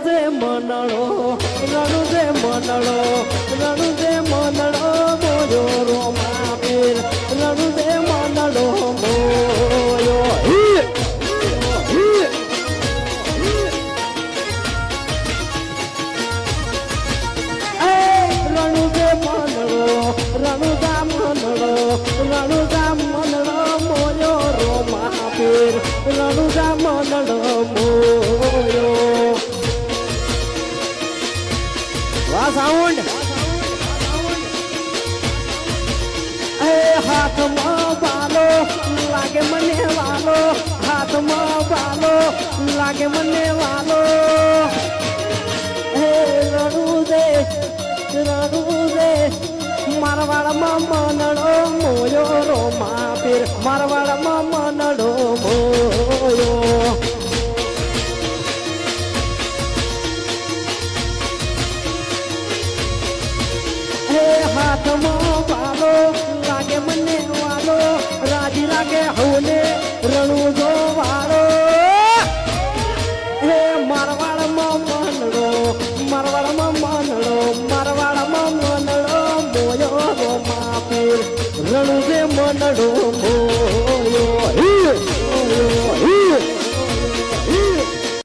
રણુજે મનડો રણુજે મનડો રણુજે મનડો મોયો રોમા પીર રણુજે મનડો મોયો રણુજે મનડો રણુજા મનડો રણુજા મનડો મોયો રોમા પીર રણુજા મનડો મોયો વાહ સાઉન્ડ હાથમાં બાલો લાગે મને વાલો હાથમાં બાલો લાગે મને વાલો હે રણુજે રણુજે મારવાડમાં મનડો મોયો રોમા પીર મારવાડમાં મનડો મોયો હે હાથમાં બાલો લાગે મને વાલો રાજી લાગે હવને રણુજો વાળો હે મારવાડમાં મનડો મારવાડમાં મનડો મારવાડમાં મનડો મોયો રોમા પીર રણુજે મનડો મોયો